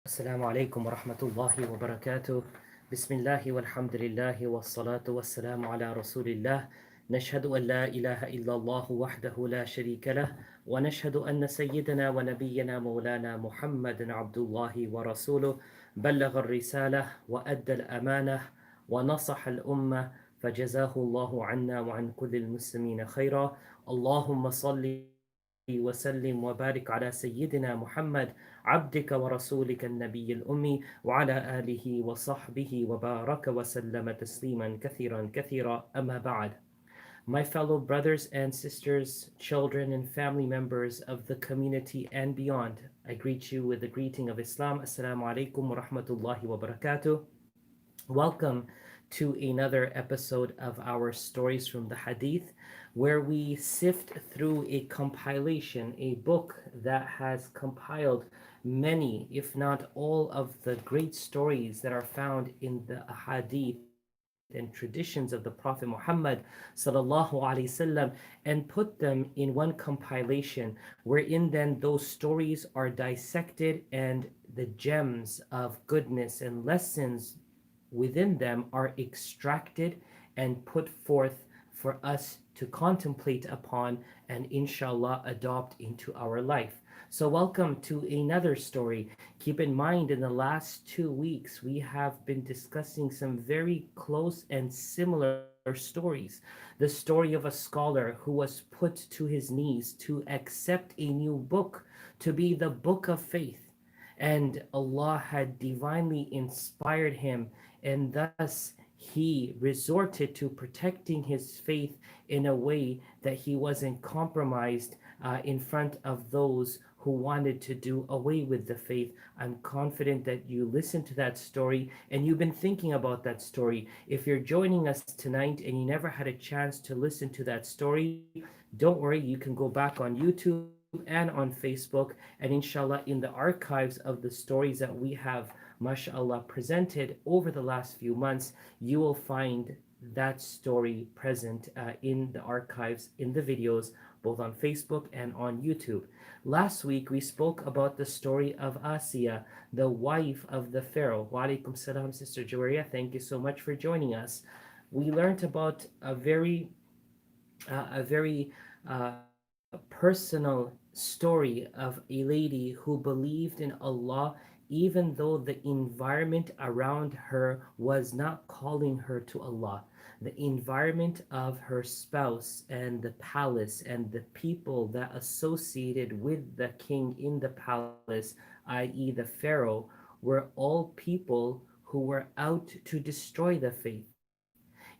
السلام عليكم ورحمة الله وبركاته. بسم الله والحمد لله والصلاة والسلام على رسول الله. نشهد أن لا إله إلا الله وحده لا شريك له، ونشهد أن سيدنا ونبينا مولانا محمد عبد الله ورسوله، بلغ الرسالة وأدى الأمانة ونصح الأمة، فجزاه الله عنا وعن كل المسلمين خيرا. اللهم صل وسلم وبارك على سيدنا محمد عبدك ورسولك النبي الأمي وعلى آله وصحبه وبارك وسلم تسليما كثيرا كثيرا. أما بعد. My fellow brothers and sisters, children and family members of the community and beyond, I greet you with the greeting of Islam. Assalamu alaikum wa rahmatullahi wa barakatuh. Welcome to another episode of our Stories from the Hadith, where we sift through a compilation, a book that has compiled many, if not all, of the great stories that are found in the Hadith and traditions of the Prophet Muhammad sallallahu alaihi wasallam, and put them in one compilation, wherein then those stories are dissected and the gems of goodness and lessons within them are extracted and put forth for us to contemplate upon and inshallah adopt into our life. So, welcome to another story. Keep in mind, in the last 2 weeks, we have been discussing some very close and similar stories. The story of a scholar who was put to his knees to accept a new book to be the book of faith, and Allah had divinely inspired him, and thus he resorted to protecting his faith in a way that he wasn't compromised in front of those who wanted to do away with the faith. I'm confident that you listened to that story and you've been thinking about that story. If you're joining us tonight and you never had a chance to listen to that story, don't worry, you can go back on YouTube and on Facebook, and inshallah, in the archives of the stories that we have, mashallah, presented over the last few months, you will find that story present in the archives, in the videos, both on Facebook and on YouTube. Last week, we spoke about the story of Asiya, the wife of the Pharaoh. Wa alaikum salam, Sister Jawaria. Thank you so much for joining us. We learned about a very personal story of a lady who believed in Allah even though the environment around her was not calling her to Allah. The environment of her spouse and the palace and the people that associated with the king in the palace, i.e., the Pharaoh, were all people who were out to destroy the faith.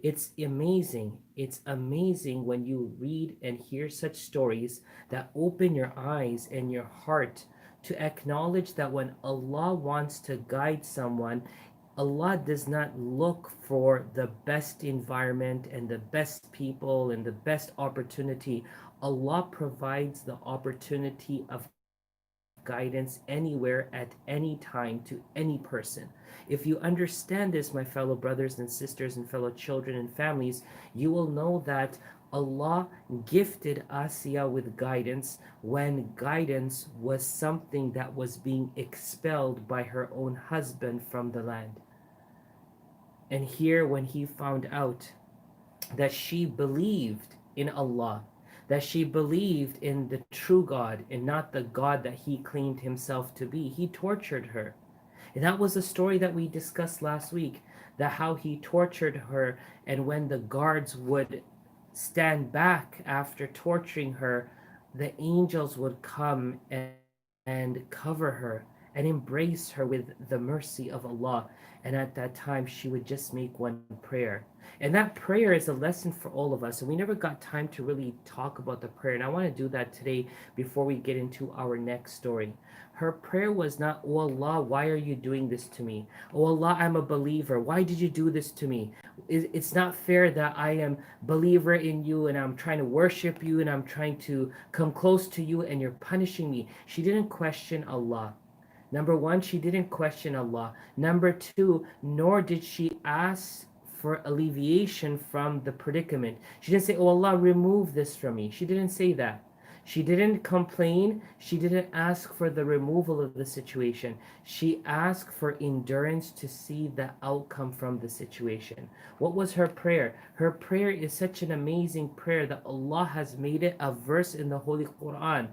It's amazing. It's amazing when you read and hear such stories that open your eyes and your heart to acknowledge that when Allah wants to guide someone, Allah does not look for the best environment and the best people and the best opportunity. Allah provides the opportunity of guidance anywhere at any time to any person. If you understand this, my fellow brothers and sisters and fellow children and families, you will know that Allah gifted Asiya with guidance when guidance was something that was being expelled by her own husband from the land. And here, when he found out that she believed in Allah, that she believed in the true God and not the God that he claimed himself to be, he tortured her. And that was a story that we discussed last week, that how he tortured her, and when the guards would stand back after torturing her, the angels would come and cover her and embrace her with the mercy of Allah. And at that time, she would just make one prayer. And that prayer is a lesson for all of us. And we never got time to really talk about the prayer. And I want to do that today before we get into our next story. Her prayer was not, "Oh Allah, why are you doing this to me? Oh Allah, I'm a believer. Why did you do this to me? It's not fair that I am believer in you and I'm trying to worship you and I'm trying to come close to you and you're punishing me." She didn't question Allah. Number one, she didn't question Allah. Number two, nor did she ask for alleviation from the predicament. She didn't say, "Oh Allah, remove this from me." She didn't say that. She didn't complain. She didn't ask for the removal of the situation. She asked for endurance to see the outcome from the situation. What was her prayer? Her prayer is such an amazing prayer that Allah has made it a verse in the Holy Quran.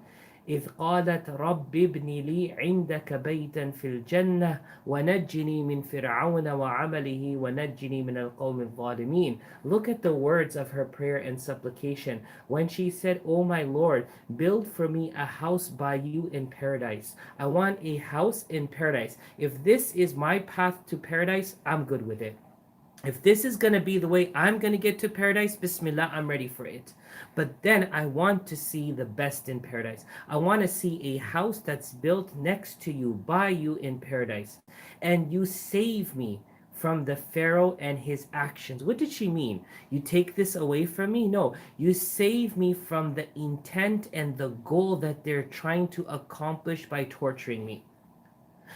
إذ قالت رب ابن لي عندك بيتا في الجنة ونجني من فرعون وعمله ونجني من القوم الظالمين. Look at the words of her prayer and supplication. When she said, "O my Lord, build for me a house by you in paradise. I want a house in paradise. If this is my path to paradise, I'm good with it. If this is going to be the way I'm going to get to paradise, Bismillah, I'm ready for it. But then I want to see the best in paradise. I want to see a house that's built next to you, by you in paradise. And you save me from the Pharaoh and his actions." What did she mean? You take this away from me? No, you save me from the intent and the goal that they're trying to accomplish by torturing me.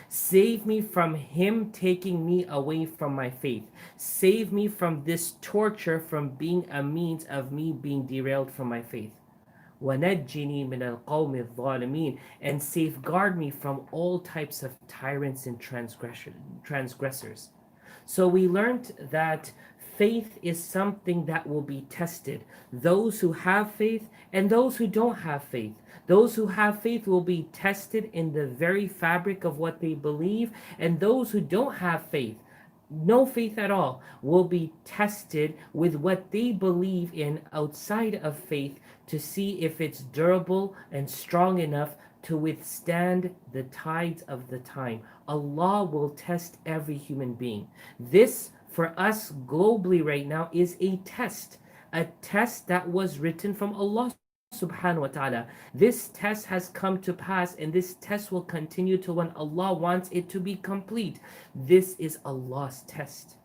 Save me from him taking me away from my faith. Save me from this torture, from being a means of me being derailed from my faith. وَنَجِّنِي مِنَ الْقَوْمِ الظَّالِمِينَ, and safeguard me from all types of tyrants and transgressors. So we learned that faith is something that will be tested. Those who have faith and those who don't have faith. Those who have faith will be tested in the very fabric of what they believe, and those who don't have faith, no faith at all, will be tested with what they believe in outside of faith to see if it's durable and strong enough to withstand the tides of the time. Allah will test every human being. This, for us globally right now, is a test that was written from Allah subhanahu wa ta'ala. This test has come to pass, and this test will continue till when Allah wants it to be complete. This is Allah's test.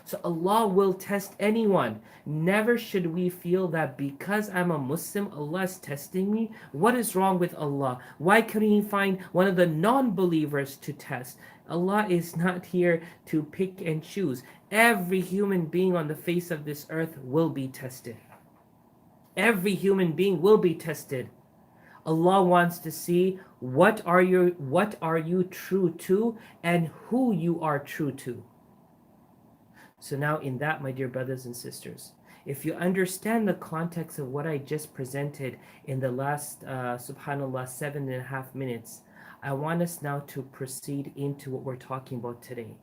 So Allah will test anyone. Never should we feel that because I'm a Muslim, Allah is testing me. What is wrong with Allah? Why couldn't He find one of the non-believers to test? Allah is not here to pick and choose. Every human being on the face of this earth will be tested. Every human being will be tested. Allah wants to see what are you true to and who you are true to. So now in that, my dear brothers and sisters, if you understand the context of what I just presented in the last, subhanAllah, 7.5 minutes, I want us now to proceed into what we're talking about today.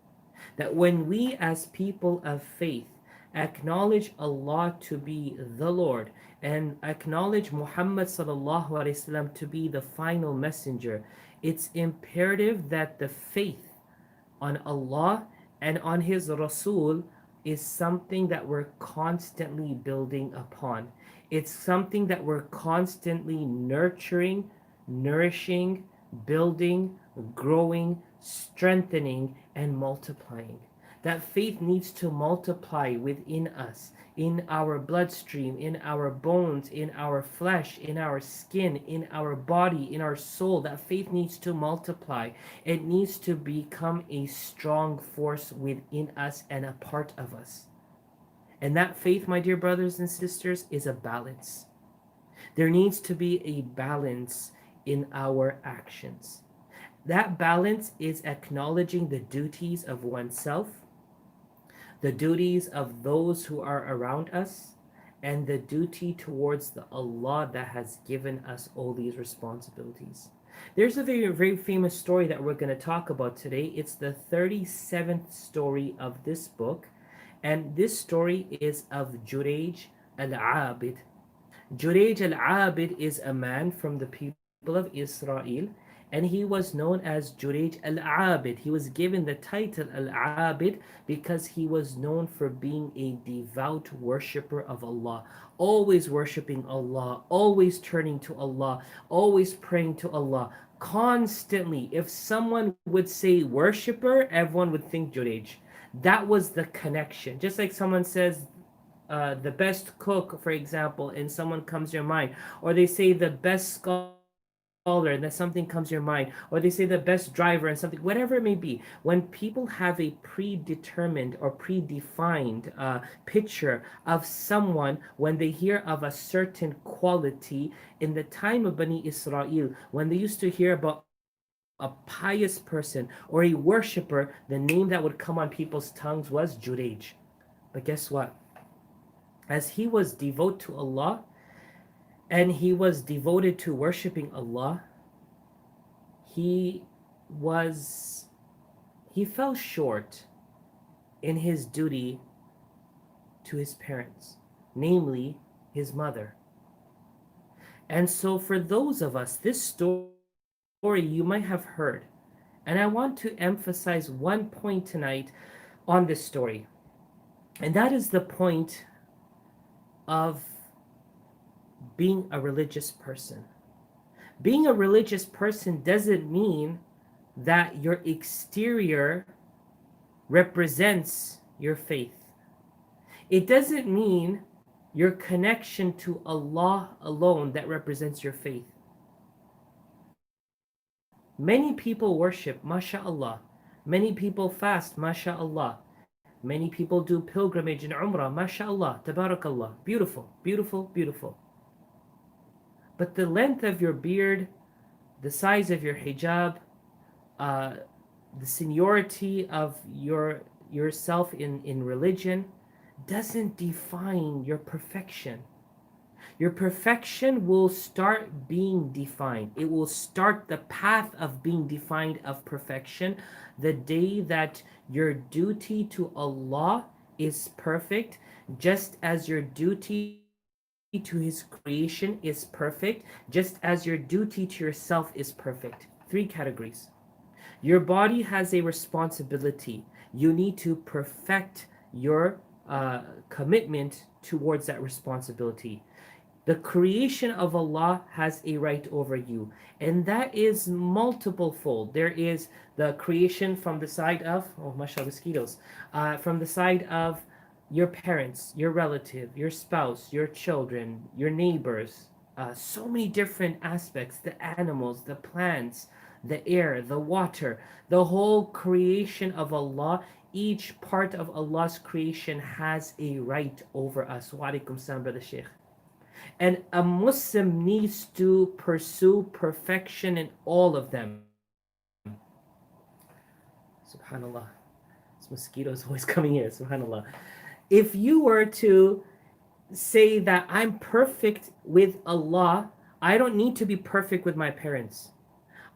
That when we as people of faith acknowledge Allah to be the Lord and acknowledge Muhammad sallallahu alaihi wasallam to be the final messenger, it's imperative that the faith on Allah and on His Rasul is something that we're constantly building upon. It's something that we're constantly nurturing, nourishing, building, growing, strengthening, and multiplying. That faith needs to multiply within us, in our bloodstream, in our bones, in our flesh, in our skin, in our body, in our soul. That faith needs to multiply. It needs to become a strong force within us and a part of us. And that faith, my dear brothers and sisters, is a balance. There needs to be a balance in our actions. That balance is acknowledging the duties of oneself, the duties of those who are around us, and the duty towards the Allah that has given us all these responsibilities. There's a very, very famous story that we're going to talk about today. It's the 37th story of this book, and this story is of Jurayj al-Abid. Jurayj al-Abid is a man from the people of Israel, and he was known as Jurayj al-Abid. He was given the title al-Abid because he was known for being a devout worshipper of Allah, always worshiping Allah, always turning to Allah, always praying to Allah, constantly. If someone would say worshipper, everyone would think Jurayj. That was the connection. Just like someone says the best cook, for example, and someone comes to your mind, or they say the best scholar, and that something comes to your mind, or they say the best driver and something, whatever it may be. When people have a predetermined or predefined picture of someone, when they hear of a certain quality, in the time of Bani Israel, when they used to hear about a pious person or a worshiper, the name that would come on people's tongues was Juraj. But guess what? As he was devout to Allah and he was devoted to worshiping Allah, he was he fell short in his duty to his parents, namely his mother. And so for those of us, this story you might have heard, and I want to emphasize one point tonight on this story, and that is the point of being a religious person. Being a religious person doesn't mean that your exterior represents your faith. It doesn't mean your connection to Allah alone that represents your faith. Many people worship, mashallah. Many people fast, mashallah. Many people do pilgrimage and umrah, mashallah, tabarakallah. Beautiful, beautiful, beautiful. But the length of your beard, the size of your hijab, uh, the seniority of yourself in religion doesn't define your perfection. Your perfection will start being defined. It will start the path of being defined of perfection the day that your duty to Allah is perfect, just as your duty to His creation is perfect, just as your duty to yourself is perfect. Three categories. Your body has a responsibility. You need to perfect your commitment towards that responsibility. The creation of Allah has a right over you, and that is multiple fold. There is the creation from the side of, oh, mashallah, mosquitoes, from the side of your parents, your relative, your spouse, your children, your neighbors, so many different aspects, the animals, the plants, the air, the water, the whole creation of Allah. Each part of Allah's creation has a right over us. Wa alaikum salam, brother Sheikh. And a Muslim needs to pursue perfection in all of them. Subhanallah. This mosquito is always coming here. Subhanallah. If you were to say that I'm perfect with Allah, I don't need to be perfect with my parents.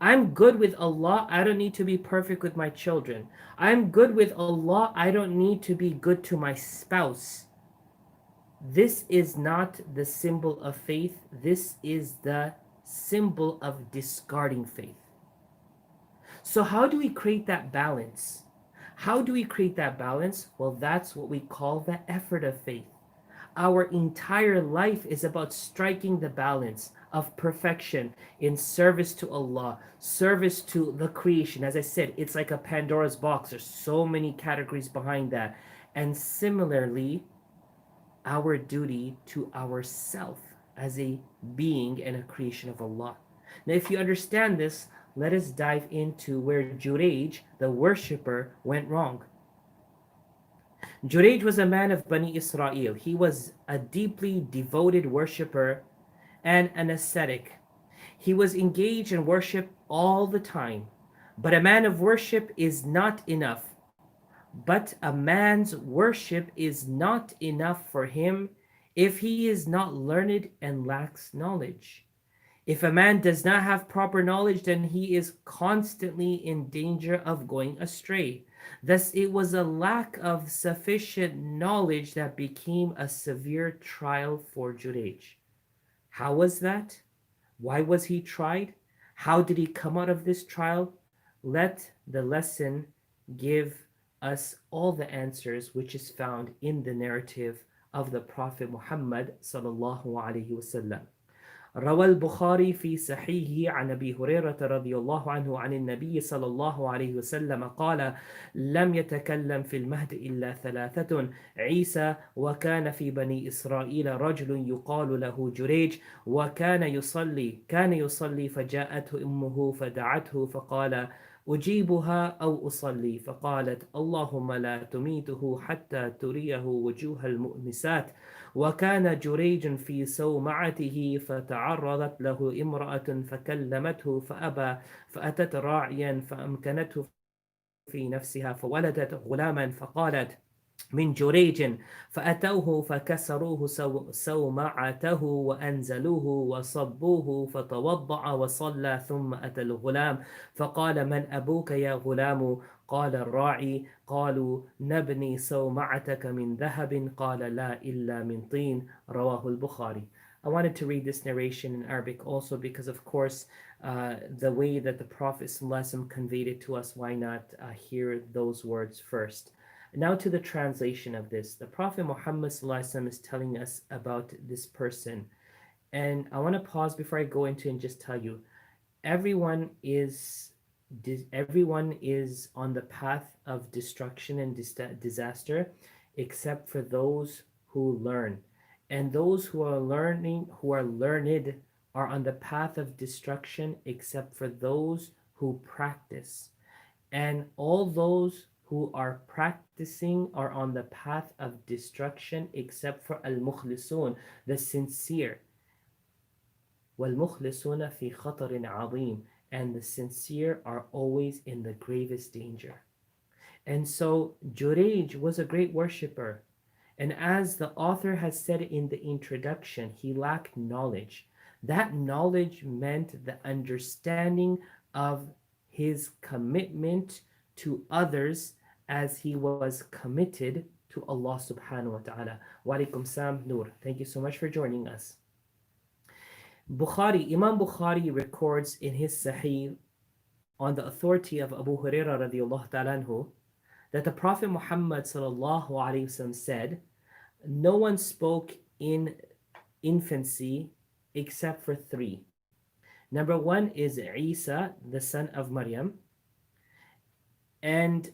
I'm good with Allah, I don't need to be perfect with my children. I'm good with Allah, I don't need to be good to my spouse. This is not the symbol of faith. This is the symbol of discarding faith. So, how do we create that balance? How do we create that balance? Well, that's what we call the effort of faith. Our entire life is about striking the balance of perfection in service to Allah, service to the creation. As I said, it's like a Pandora's box. There's so many categories behind that. And similarly, our duty to ourself as a being and a creation of Allah. Now, if you understand this, let us dive into where Juraj, the worshipper, went wrong. Juraj was a man of Bani Israel. He was a deeply devoted worshipper and an ascetic. He was engaged in worship all the time. But a man of worship is not enough. But a man's worship is not enough for him if he is not learned and lacks knowledge. If a man does not have proper knowledge, then he is constantly in danger of going astray. Thus, it was a lack of sufficient knowledge that became a severe trial for Juraj. How was that? Why was he tried? How did he come out of this trial? Let the lesson give us all the answers which is found in the narrative of the Prophet Muhammad sallallahu alaihi wasallam. روى البخاري في صحيحه عن أبي هريرة رضي الله عنه عن النبي صلى الله عليه وسلم قال: لم يتكلم في المهد إلا ثلاثة: عيسى، وكان في بني إسرائيل رجل يقال له جريج، كان يصلي فجاءته أمه فدعته فقال: أجيبها أو أصلي؟ فقالت: اللهم لا تميته حتى تريه وجوه المؤنسات. وكان جريج في صومعته فتعرضت له امرأة فكلمته فأبى، فأتت راعيا فأمكنته في نفسها فولدت غلاما، فقالت: من جريج. فأتوه فكسروه سومعته وأنزلوه وصبوه فتوضأ وصلى، ثم أتى الغلام فقال: من أبوك يا غلام؟ قال الراعي: قالوا: نبني صومعتك من ذهب. قال: لا إلا من طين. رواه البخاري. I wanted to read this narration in Arabic also because, of course, the way that the Prophet ﷺ conveyed it to us, why not hear those words first? Now to the translation of this. The Prophet Muhammad ﷺ is telling us about this person. And I want to pause before I go into and just tell you, everyone is everyone is on the path of destruction and disaster except for those who learn. And those who are learned, are on the path of destruction except for those who practice. And all those who are practicing are on the path of destruction except for al-mukhlisun, the sincere. وَالْمُخْلِصُونَ فِي خَطَرٍ عَظِيمٍ, and the sincere are always in the gravest danger. And so Jurayj was a great worshipper. And as the author has said in the introduction, he lacked knowledge. That knowledge meant the understanding of his commitment to others as he was committed to Allah subhanahu wa ta'ala. Wa alaikum salam, Noor. Thank you so much for joining us. Imam Bukhari records in his Sahih on the authority of Abu Hurairah radiallahu ta'ala anhu that the Prophet Muhammad sallallahu alayhi wasallam said, no one spoke in infancy except for three. Number one is Isa, the son of Maryam. And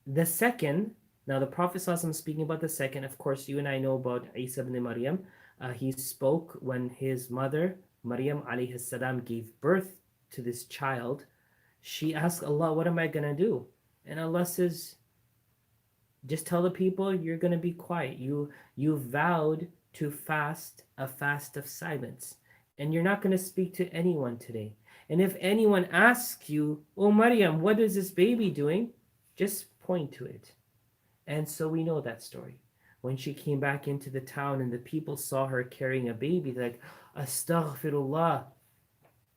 the second, now the Prophet ﷺ speaking about the second, of course, you and I know about Isa ibn Maryam. He spoke when his mother, Maryam alayhi salam, gave birth to this child. She asked Allah, what am I going to do? And Allah says, just tell the people you're going to be quiet. You vowed to fast a fast of silence. And you're not going to speak to anyone today. And if anyone asks you, oh Maryam, what is this baby doing? Just point to it. And so we know that story. When she came back into the town and the people saw her carrying a baby, they're like, Astaghfirullah.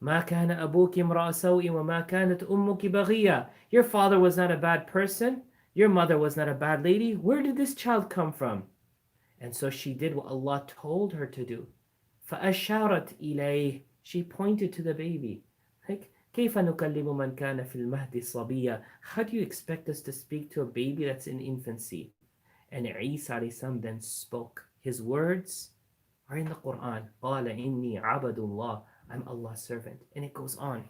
ما كان أبوك امرأ سوء وما كانت أمك بغية. Your father was not a bad person. Your mother was not a bad lady. Where did this child come from? And so she did what Allah told her to do. فأشارت إليه. She pointed to the baby. Like, كيف نكلم من كان في المهد صبيا? How do you expect us to speak to a baby that's in infancy? And Isa alayhi then spoke. His words are in the Quran. قال إني عبد الله. I'm Allah's servant. And it goes on.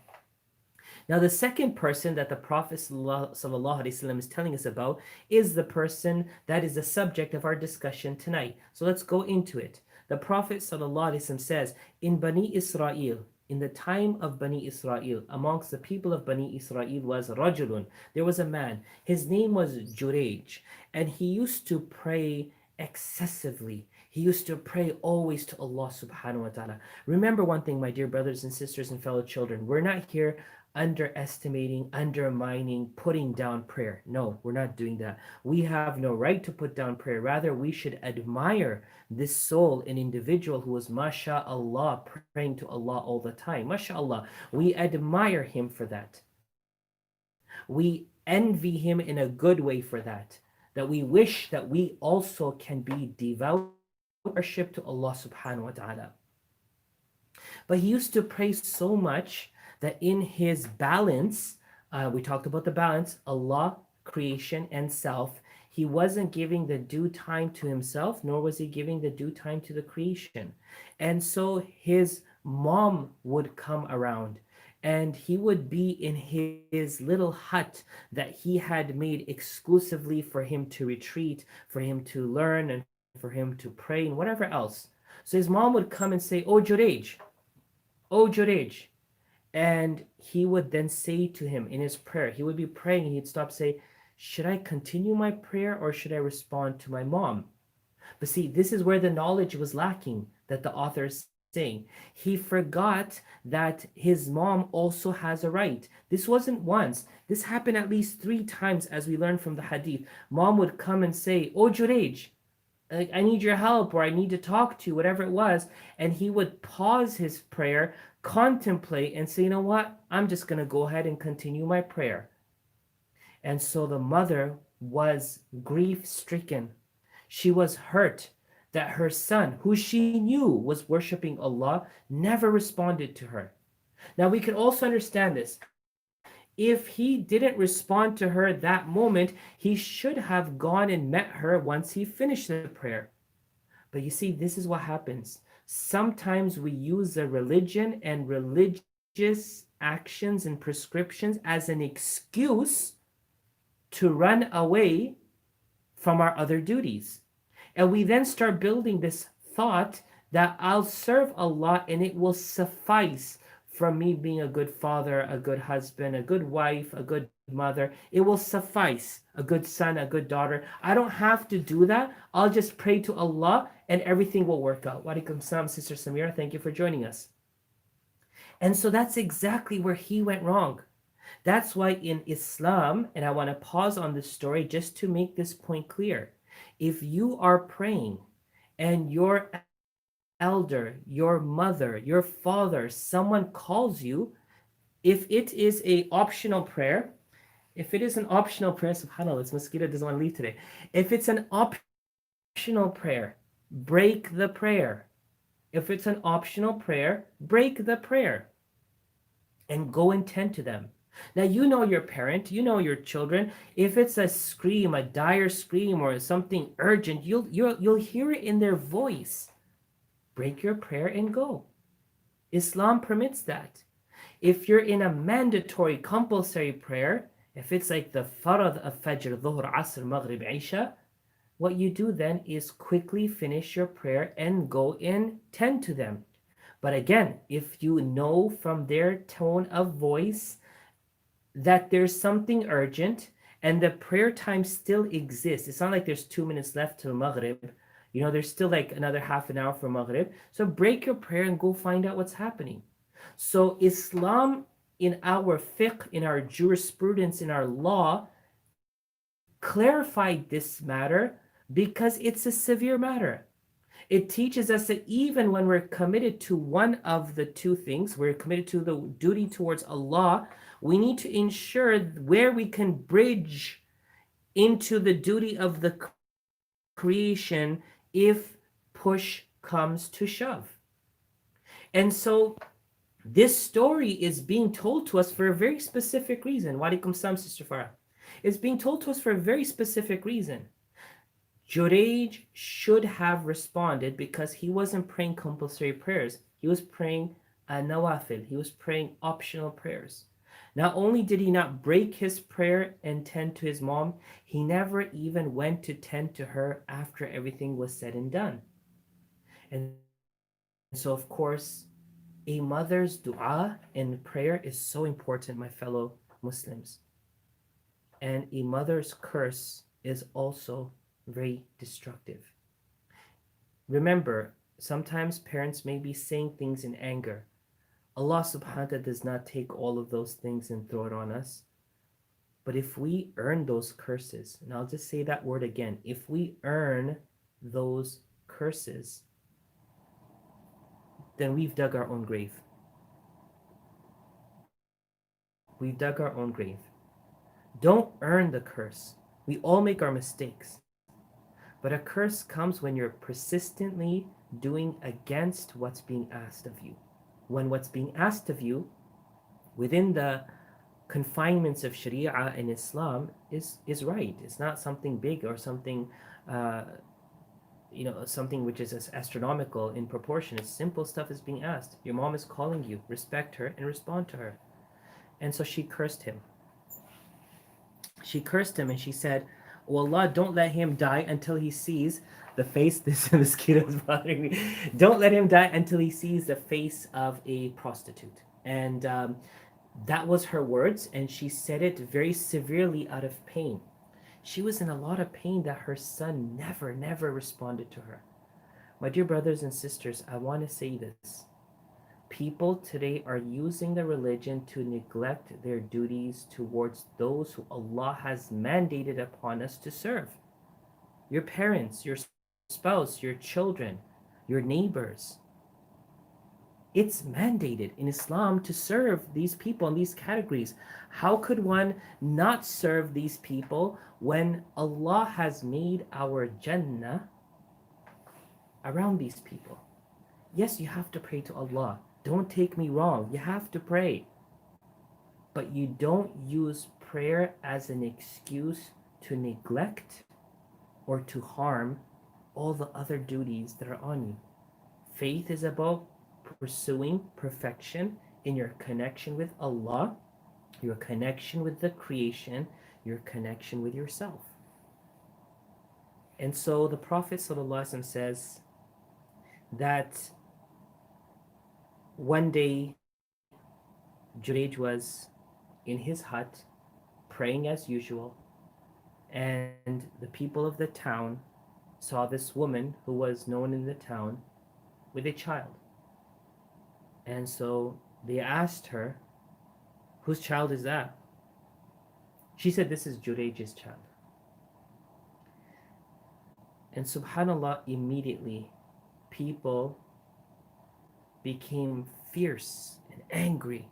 Now, the second person that the Prophet ﷺ is telling us about is the person that is the subject of our discussion tonight. So let's go into it. The Prophet ﷺ says, in Bani Israel, in the time of Bani Israel, amongst the people of Bani Israel was Rajulun. There was a man. His name was Jurayj. And he used to pray excessively. He used to pray always to Allah subhanahu wa ta'ala. Remember one thing, my dear brothers and sisters and fellow children. We're not here underestimating, undermining, putting down prayer. No, we're not doing that. We have no right to put down prayer. Rather, we should admire this soul, an individual who was, masha'Allah, praying to Allah all the time. Masha'Allah. We admire him for that. We envy him in a good way for that. That we wish that we also can be devout worship to Allah subhanahu wa ta'ala. But he used to pray so much that in his balance, we talked about the balance, Allah, creation, and self, he wasn't giving the due time to himself, nor was he giving the due time to the creation. And so his mom would come around and he would be in his little hut that he had made exclusively for him to retreat, for him to learn, and for him to pray and whatever else. So his mom would come and say, "Oh Jurej, oh Jurej." And he would then say to him in his prayer, he would be praying and he'd stop, say, "Should I continue my prayer or should I respond to my mom?" But see, this is where the knowledge was lacking that the author is saying. He forgot that his mom also has a right. This wasn't once. This happened at least 3 times, as we learned from the hadith. Mom would come and say, "Oh Jurej, like, I need your help," or "I need to talk to you," whatever it was. And he would pause his prayer, contemplate, and say, "You know what? I'm just going to go ahead and continue my prayer." And so the mother was grief stricken. She was hurt that her son, who she knew was worshiping Allah, never responded to her. Now we can also understand this. If he didn't respond to her that moment, he should have gone and met her once he finished the prayer. But you see, this is what happens. Sometimes we use the religion and religious actions and prescriptions as an excuse to run away from our other duties. And we then start building this thought that I'll serve Allah and it will suffice from me being a good father, a good husband, a good wife, a good mother. It will suffice. A good son, a good daughter. I don't have to do that. I'll just pray to Allah and everything will work out. Wa alaikum salam, Sister Samira. Thank you for joining us. And so that's exactly where he went wrong. That's why in Islam, and I want to pause on this story just to make this point clear. If you are praying and your elder, your mother, your father, someone calls you, if it is a optional prayer, if it is an optional prayer, subhanAllah, this mosquito doesn't want to leave today. If it's an optional prayer, break the prayer. If it's an optional prayer, break the prayer and go and tend to them. Now, you know your parent, you know your children. If it's a scream, a dire scream, or something urgent, you'll hear it in their voice. Break your prayer and go. Islam permits that. If you're in a mandatory, compulsory prayer, if it's like the farad of Fajr, Dhuhr, Asr, Maghrib, Isha, what you do then is quickly finish your prayer and go and tend to them. But again, if you know from their tone of voice that there's something urgent and the prayer time still exists, it's not like there's 2 minutes left till Maghrib. There's still like another half an hour for Maghrib. So break your prayer and go find out what's happening. So Islam, in our fiqh, in our jurisprudence, in our law, clarified this matter because it's a severe matter. It teaches us that even when we're committed to one of the two things, we're committed to the duty towards Allah, we need to ensure where we can bridge into the duty of the creation if push comes to shove. And so this story is being told to us for a very specific reason. Wa alaikum salam, Sister Farah. It's being told to us for a very specific reason. Jurej should have responded because he wasn't praying compulsory prayers. He was praying nawafil. He was praying optional prayers. Not only did he not break his prayer and tend to his mom, he never even went to tend to her after everything was said and done. And so, of course, a mother's dua and prayer is so important, my fellow Muslims. And a mother's curse is also very destructive. Remember, sometimes parents may be saying things in anger. Allah subhanahu wa ta'ala does not take all of those things and throw it on us. But if we earn those curses, and I'll just say that word again, if we earn those curses, then we've dug our own grave. We've dug our own grave. Don't earn the curse. We all make our mistakes. But a curse comes when you're persistently doing against what's being asked of you. When what's being asked of you within the confinements of Sharia and Islam is right. It's not something big or something something which is as astronomical in proportion. It's simple stuff is being asked. Your mom is calling you. Respect her and respond to her. And so she cursed him. She cursed him and she said, "Oh Allah, don't let him die until he sees the face." This mosquito is bothering me. Don't let him die until he sees the face of a prostitute. And that was her words, and she said it very severely out of pain. She was in a lot of pain that her son never responded to her. My dear brothers and sisters, I want to say this. People today are using the religion to neglect their duties towards those who Allah has mandated upon us to serve. Your parents, your spouse, your children, your neighbors. It's mandated in Islam to serve these people in these categories. How could one not serve these people when Allah has made our Jannah around these people? Yes, you have to pray to Allah. Don't take me wrong. You have to pray. But you don't use prayer as an excuse to neglect or to harm all the other duties that are on you. Faith is about pursuing perfection in your connection with Allah, your connection with the creation, your connection with yourself. And so the Prophet ﷺ says that one day Jurayj was in his hut praying as usual, and the people of the town saw this woman who was known in the town with a child. And so they asked her, "Whose child is that?" She said, "This is Jurayj's child." And subhanAllah, immediately people became fierce and angry.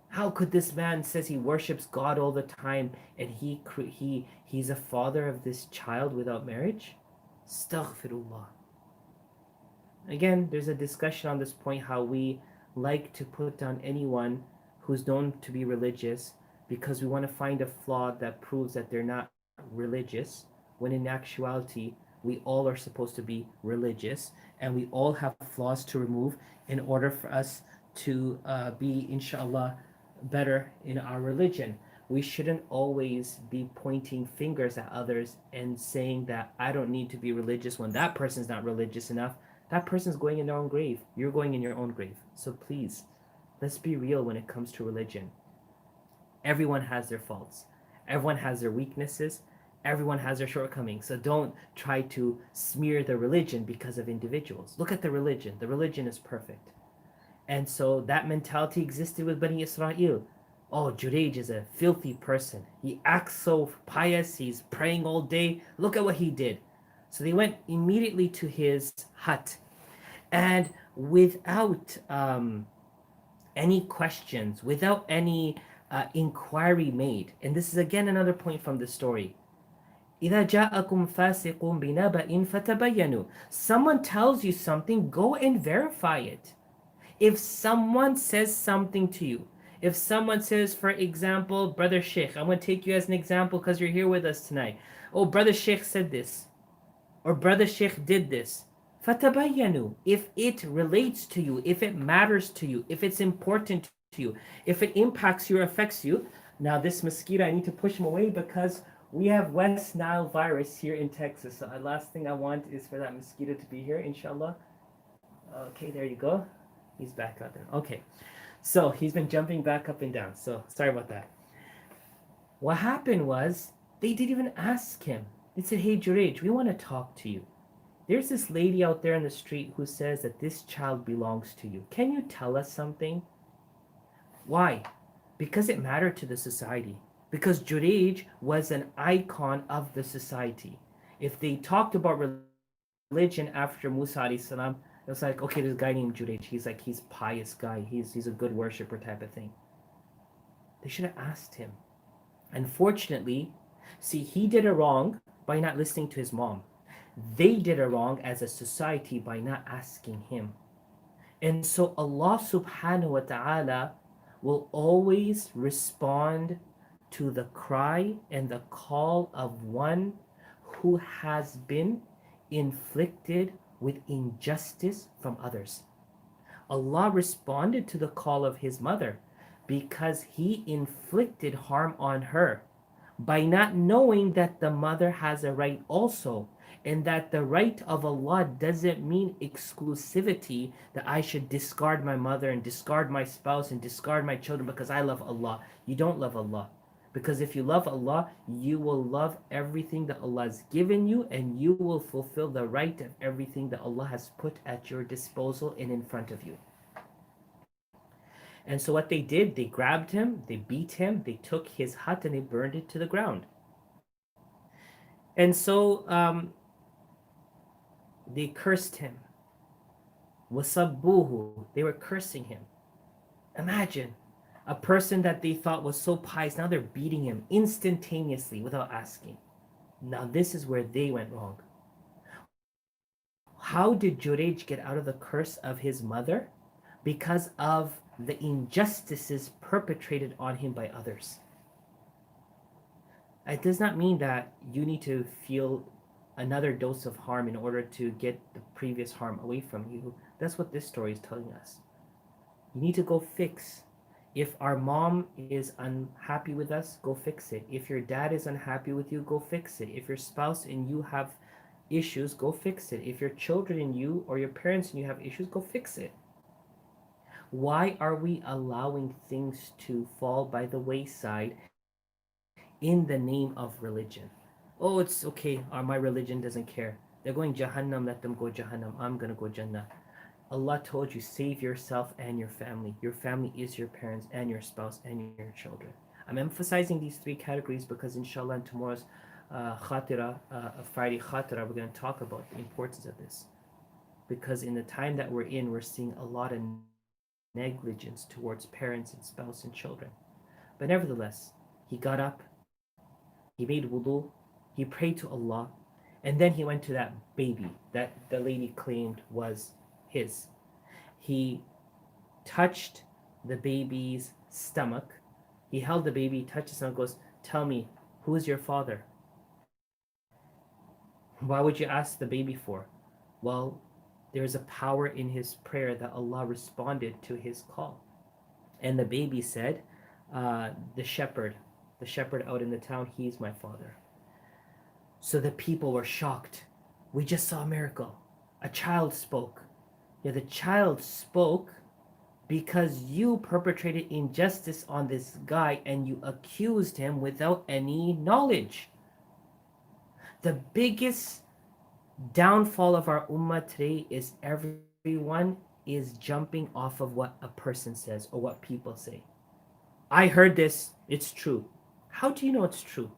How could this man says he worships God all the time and he's a father of this child without marriage? Astaghfirullah. Again, there's a discussion on this point how we like to put down anyone who's known to be religious because we want to find a flaw that proves that they're not religious, when in actuality we all are supposed to be religious and we all have flaws to remove in order for us to be, inshallah, better in our religion. We shouldn't always be pointing fingers at others and saying that I don't need to be religious when that person's not religious enough. That person's going in their own grave. You're going in your own grave. So please, let's be real when it comes to religion. Everyone has their faults. Everyone has their weaknesses. Everyone has their shortcomings. So don't try to smear the religion because of individuals. Look at the religion. The religion is perfect. And so that mentality existed with Bani Israel. Oh, Jurayj is a filthy person. He acts so pious. He's praying all day. Look at what he did. So they went immediately to his hut. And without any questions, without any inquiry made, and this is again another point from the story. إِذَا جَاءَكُمْ فَاسِقٌ بِنَبَإٍ فَتَبَيَّنُوا. Someone tells you something, go and verify it. If someone says something to you, if someone says, for example, Brother Sheikh, I'm going to take you as an example because you're here with us tonight. Oh, Brother Sheikh said this, or Brother Sheikh did this. فَتَبَيَّنُوا. If it relates to you, if it matters to you, if it's important to you, if it impacts you or affects you. Now this mosquito, I need to push him away because we have West Nile virus here in Texas. So the last thing I want is for that mosquito to be here, inshallah. Okay, there you go. He's back out there. Okay. So he's been jumping back up and down. So sorry about that. What happened was they didn't even ask him. They said, "Hey, Jurayj, we want to talk to you. There's this lady out there in the street who says that this child belongs to you. Can you tell us something?" Why? Because it mattered to the society. Because Jurayj was an icon of the society. If they talked about religion after Musa alayhi salam, it was like, okay, there's a guy named Jurayj. He's a pious guy. He's a good worshiper type of thing. They should have asked him. Unfortunately, see, he did a wrong by not listening to his mom. They did a wrong as a society by not asking him. And so Allah subhanahu wa ta'ala will always respond to the cry and the call of one who has been inflicted with injustice from others. Allah responded to the call of his mother because he inflicted harm on her by not knowing that the mother has a right also, and that the right of Allah doesn't mean exclusivity, that I should discard my mother and discard my spouse and discard my children because I love Allah. You don't love Allah. Because if you love Allah, you will love everything that Allah has given you, and you will fulfill the right of everything that Allah has put at your disposal and in front of you. And so what they did, they grabbed him, they beat him, they took his hut and they burned it to the ground. And so they cursed him. Wasabbuhu, they were cursing him. Imagine a person that they thought was so pious, now they're beating him instantaneously without asking. Now this is where they went wrong. How did Jurayj get out of the curse of his mother? Because of the injustices perpetrated on him by others. It does not mean that you need to feel another dose of harm in order to get the previous harm away from you. That's what this story is telling us. You need to go fix. If our mom is unhappy with us, go fix it. If your dad is unhappy with you, go fix it. If your spouse and you have issues, go fix it. If your children and you or your parents and you have issues, go fix it. Why are we allowing things to fall by the wayside in the name of religion? Oh, it's okay. My religion doesn't care. They're going Jahannam, let them go Jahannam. I'm going to go Jannah. Allah told you, save yourself and your family. Your family is your parents and your spouse and your children. I'm emphasizing these three categories because inshallah in tomorrow's Friday Khatira, we're going to talk about the importance of this. Because in the time that we're in, we're seeing a lot of negligence towards parents and spouse and children. But nevertheless, he got up, he made wudu, he prayed to Allah, and then he went to that baby that the lady claimed was his. He touched the baby's stomach. He held the baby, touched his stomach, goes, tell me, who is your father? Why would you ask the baby for? Well, there's a power in his prayer that Allah responded to his call. And the baby said, the shepherd out in the town, he's my father. So the people were shocked. We just saw a miracle. A child spoke. Yeah, the child spoke because you perpetrated injustice on this guy and you accused him without any knowledge. The biggest downfall of our ummah today is everyone is jumping off of what a person says or what people say. I heard this, it's true. How do you know it's true?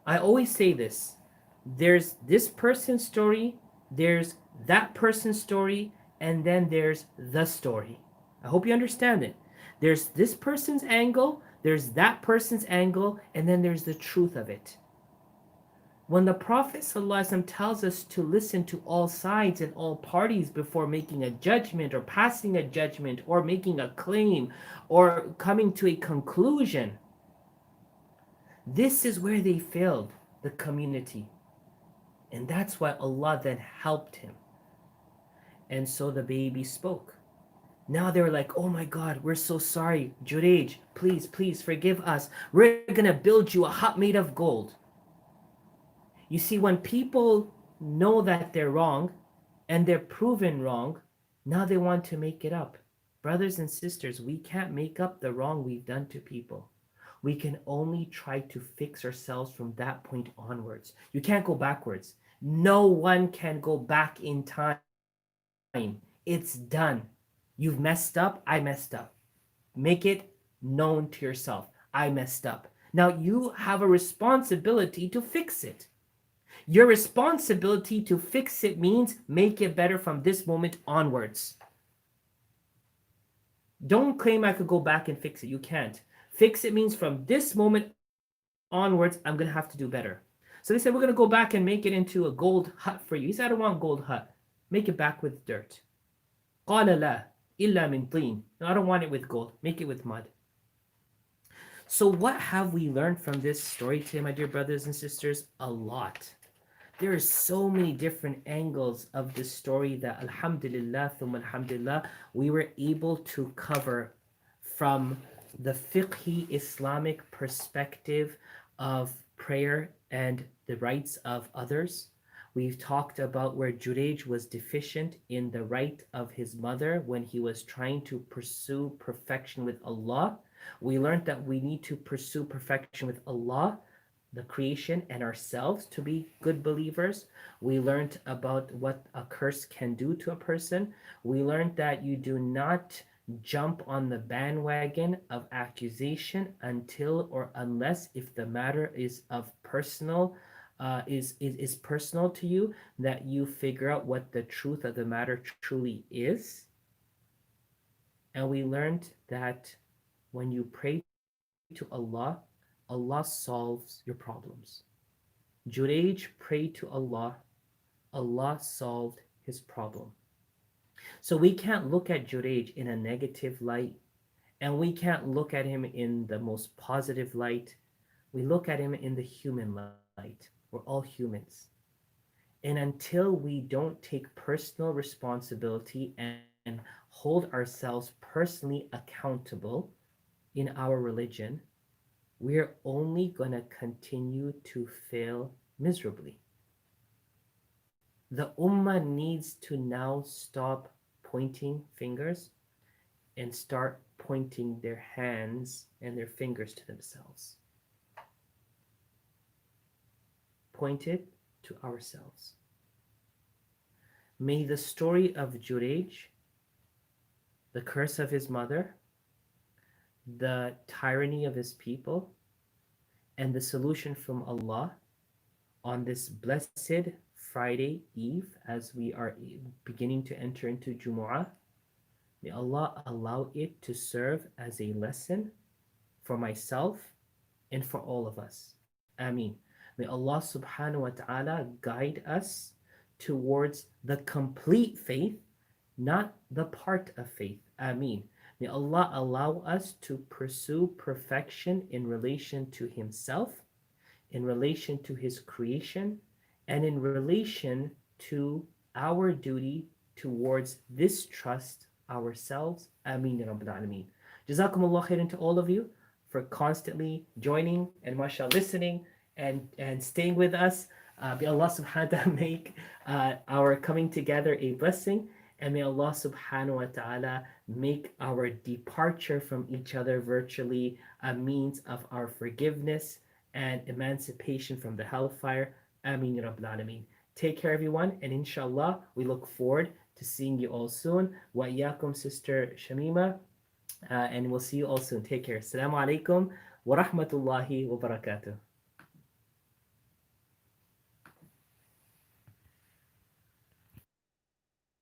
I always say this. There's this person's story, there's that person's story, and then there's the story. I hope you understand it. There's this person's angle, there's that person's angle, and then there's the truth of it. When the Prophet ﷺ tells us to listen to all sides and all parties before making a judgment or passing a judgment or making a claim or coming to a conclusion, this is where they failed the community. And that's why Allah then helped him. And so the baby spoke. Now they were like, oh my God, we're so sorry. Jurayj, please forgive us. We're going to build you a hut made of gold. You see, when people know that they're wrong and they're proven wrong, now they want to make it up. Brothers and sisters, we can't make up the wrong we've done to people. We can only try to fix ourselves from that point onwards. You can't go backwards. No one can go back in time. It's done. You've messed up. I messed up. Make it known to yourself. I messed up. Now you have a responsibility to fix it. Your responsibility to fix it means make it better from this moment onwards. Don't claim I could go back and fix it. You can't. Fix it means from this moment onwards, I'm going to have to do better. So they said, we're going to go back and make it into a gold hut for you. He said, I don't want gold hut. Make it back with dirt. قَالَ لَا إِلَّا مِنْ طِينٍ. No, I don't want it with gold. Make it with mud. So what have we learned from this story today, my dear brothers and sisters? A lot. There are so many different angles of this story that alhamdulillah, thumma alhamdulillah, we were able to cover from the fiqhi Islamic perspective of prayer and the rights of others. We've talked about where Juraj was deficient in the right of his mother when he was trying to pursue perfection with Allah. We learned that we need to pursue perfection with Allah, the creation, and ourselves to be good believers. We learned about what a curse can do to a person. We learned that you do not jump on the bandwagon of accusation until or unless if the matter is of personal is personal to you, that you figure out what the truth of the matter truly is. And we learned that when you pray to Allah, Allah solves your problems. Juraj prayed to Allah, Allah solved his problem. So we can't look at Juraj in a negative light, and we can't look at him in the most positive light. We look at him in the human light. We're all humans. And until we don't take personal responsibility and hold ourselves personally accountable in our religion, we're only going to continue to fail miserably. The Ummah needs to now stop pointing fingers and start pointing their hands and their fingers to themselves. Point it to ourselves. May the story of Juraj, the curse of his mother, the tyranny of his people, and the solution from Allah on this blessed Friday Eve as we are beginning to enter into Jumu'ah, may Allah allow it to serve as a lesson for myself and for all of us. Ameen. May Allah subhanahu wa ta'ala guide us towards the complete faith, not the part of faith. Ameen. May Allah allow us to pursue perfection in relation to Himself, in relation to His creation, and in relation to our duty towards this trust ourselves. Ameen ya Rabbil Alameen. Jazakumullah khairan to all of you for constantly joining and mashallah listening and staying with us. May Allah subhanahu wa ta'ala make our coming together a blessing, and may Allah subhanahu wa ta'ala make our departure from each other virtually a means of our forgiveness and emancipation from the hellfire. Ameen ya Rabbil Alameen. Take care, everyone, and inshallah, we look forward to seeing you all soon. Wa iyyakum, Sister Shamima, and we'll see you all soon. Take care. Assalamu alaikum wa rahmatullahi wa barakatuh.